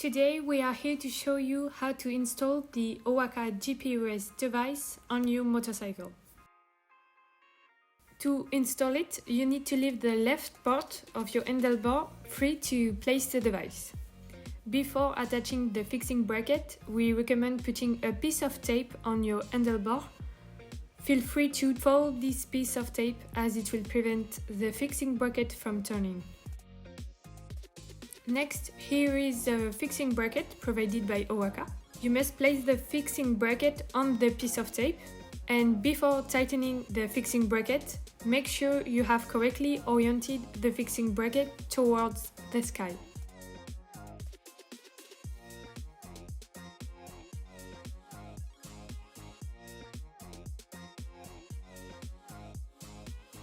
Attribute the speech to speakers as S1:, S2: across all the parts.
S1: Today we are here to show you how to install the Owaka GPRS device on your motorcycle. To install it, you need to leave the left part of your handlebar free to place the device. Before attaching the fixing bracket, we recommend putting a piece of tape on your handlebar. Feel free to fold this piece of tape as it will prevent the fixing bracket from turning. Next, here is a fixing bracket provided by Owaka. You must place the fixing bracket on the piece of tape, and before tightening the fixing bracket, make sure you have correctly oriented the fixing bracket towards the sky.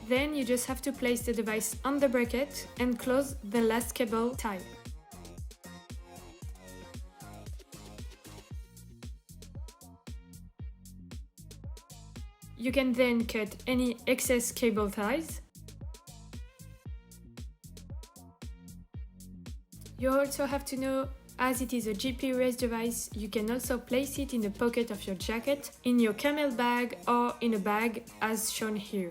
S1: Then you just have to place the device on the bracket and close the last cable tie. You can then cut any excess cable ties. You also have to know, as it is a GPRS device, you can also place it in the pocket of your jacket, in your camel bag or in a bag as shown here.